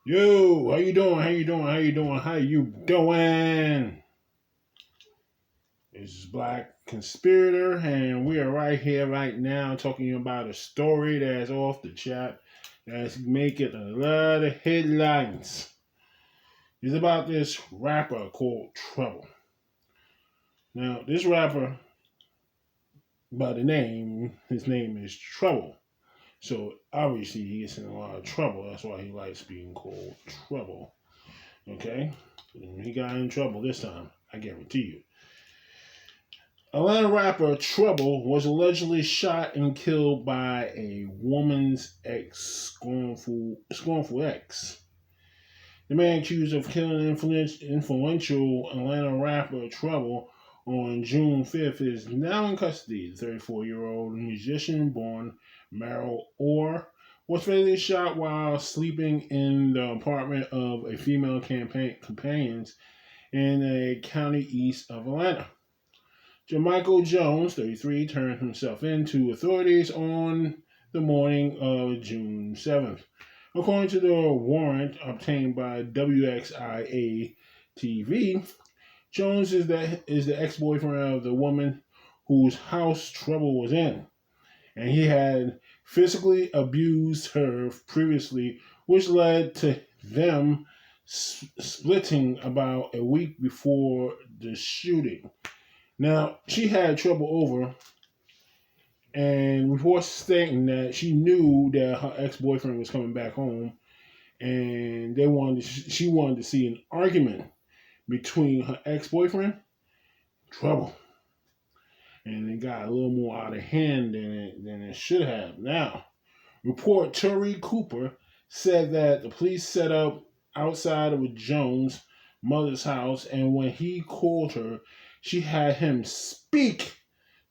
Yo, how you doing? How you doing? How you doing? How you doing? This is Black Conspirator, and we are right here, right now, talking about a story that's off the chart, that's making a lot of headlines. It's about this rapper called Trouble. Now, this rapper, by the name, his name is Trouble. So obviously he gets in a lot of trouble. That's why he likes being called Trouble. Okay? And he got in trouble this time, I guarantee you. Atlanta rapper Trouble was allegedly shot and killed by a woman's scornful ex. The man accused of killing influential Atlanta rapper Trouble on June 5th is now in custody. The 34-year-old musician born Merrill Orr was fatally shot while sleeping in the apartment of a female companions in a county east of Atlanta. Jermichael Jones, 33, turned himself in to authorities on the morning of June 7th. According to the warrant obtained by WXIA TV, Jones is the ex-boyfriend of the woman whose house Trouble was in, and he had physically abused her previously, which led to them splitting about a week before the shooting. Now, she had trouble over, and reports stating that she knew that her ex-boyfriend was coming back home, and she wanted to see an argument between her ex-boyfriend, Trouble, and it got a little more out of hand than it should have. Now, report Terry Cooper said that the police set up outside of Jones' mother's house, and when he called her, she had him speak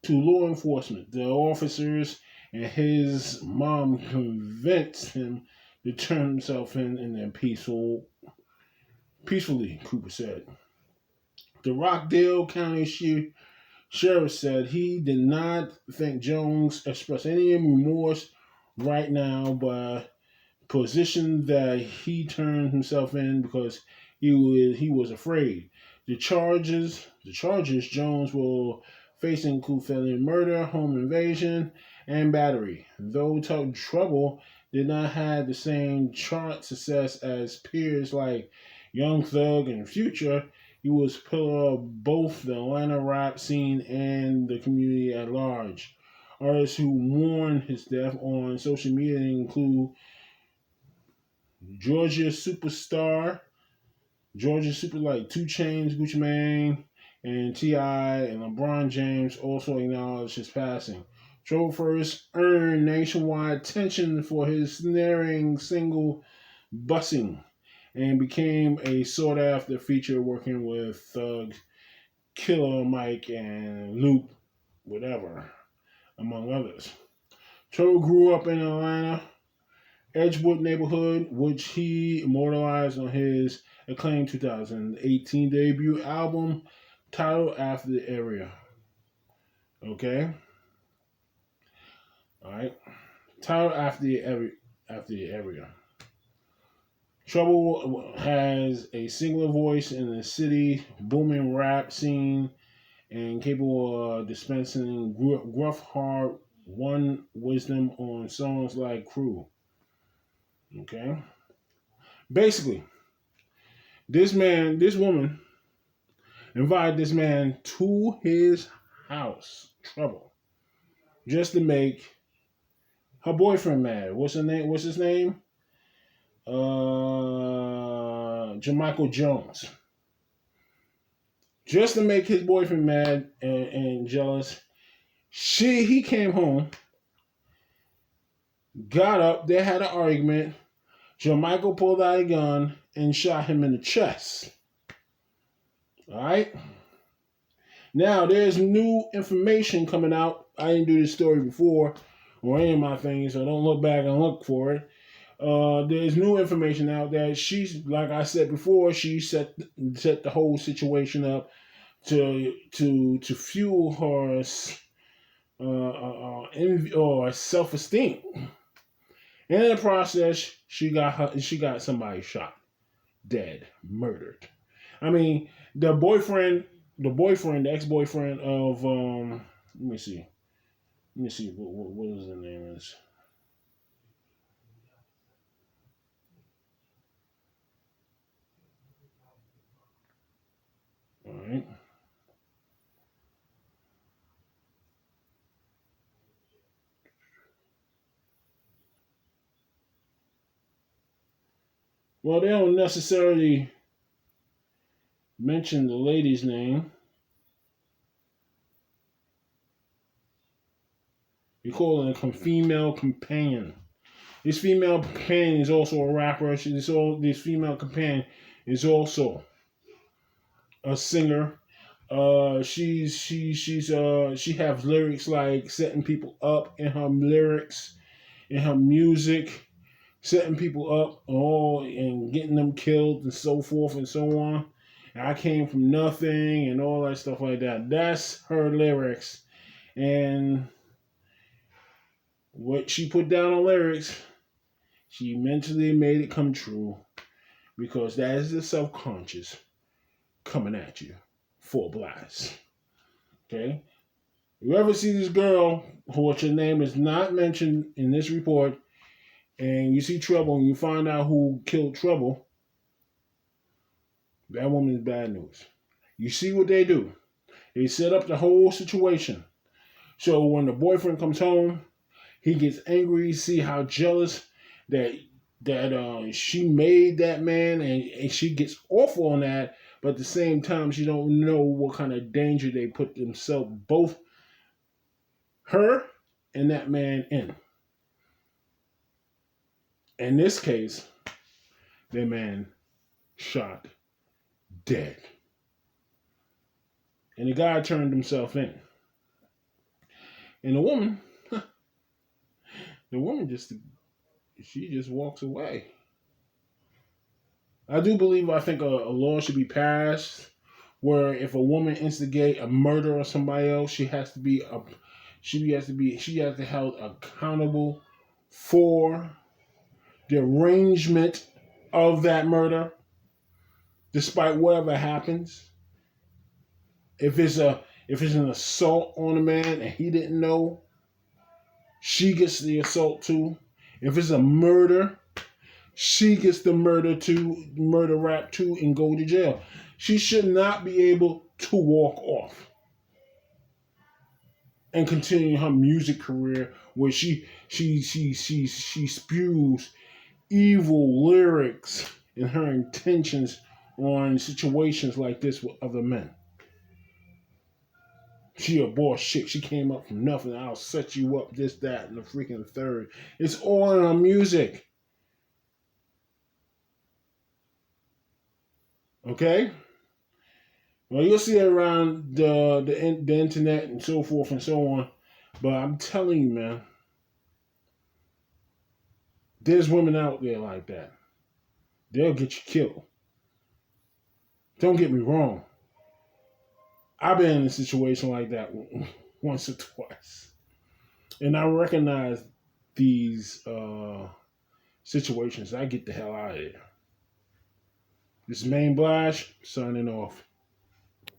to law enforcement. The officers and his mom convinced him to turn himself in and peacefully, Cooper said. The Rockdale County Sheriff said he did not think Jones expressed any remorse right now, but positioned that he turned himself in because he was afraid. The charges Jones will facing include felony murder, home invasion, and battery. Though Trouble did not have the same chart success as peers like Young Thug and Future, he was a pillar of both the Atlanta rap scene and the community at large. Artists who mourn his death on social media include Georgia Superstar, Georgia Super like 2 Chainz, Gucci Mane, and T.I. and LeBron James also acknowledged his passing. Trouble first earned nationwide attention for his snaring single Bussing and became a sought after feature working with Thug, Killer Mike, and Luke, whatever, among others. Trouble grew up in Atlanta Edgewood neighborhood, which he immortalized on his acclaimed 2018 debut album titled After the Area. Okay? Alright. Titled After the Area. Trouble has a singular voice in the city booming rap scene and capable of dispensing gruff, hard, one wisdom on songs like Crew. Okay? Basically, this woman invited this man to his house, Trouble, just to make her boyfriend mad. What's her name? What's his name? Jermichael Jones. Just to make his boyfriend mad and jealous. He came home, got up, they had an argument. Jermichael pulled out a gun and shot him in the chest. Alright? Now, there's new information coming out. I didn't do this story before or any of my things, so don't look back and look for it. There's new information out that she's, like I said before, she set the whole situation up to fuel her envy or self-esteem. And in the process, she got somebody shot, dead, murdered. I mean, the ex-boyfriend of let me see what his name is. All right. Well, they don't necessarily mention the lady's name. They call it a female companion. This female companion is also a rapper. This female companion is also a singer. She has lyrics like setting people up in her lyrics, in her music, setting people up all and getting them killed and so forth and so on. And I came from nothing and all that stuff like that. That's her lyrics. And what she put down on lyrics, she mentally made it come true because that is the self-conscious coming at you full blast. Okay? You ever see this girl, which her name is not mentioned in this report, and you see Trouble and you find out who killed Trouble, that woman is bad news. You see what they do. They set up the whole situation. So when the boyfriend comes home, he gets angry, see how jealous that she made that man, and she gets off on that, but at the same time she don't know what kind of danger they put themselves, both her and that man, in. In this case, that man shot dead. And the guy turned himself in. And the woman just walks away. I think a law should be passed where if a woman instigate a murder of somebody else, she has to be held accountable for the arrangement of that murder, despite whatever happens. If it's an assault on a man and he didn't know, she gets the assault too. If it's a murder, she gets the murder rap too, and go to jail. She should not be able to walk off and continue her music career where she spews evil lyrics and her intentions on situations like this with other men. She a boss chick. She came up from nothing. I'll set you up, this, that, and the freaking third. It's all in her music. Okay? Well, you'll see it around the internet and so forth and so on. But I'm telling you, man, there's women out there like that. They'll get you killed. Don't get me wrong. I've been in a situation like that once or twice. And I recognize these situations. I get the hell out of there. This is Main Blash, signing off.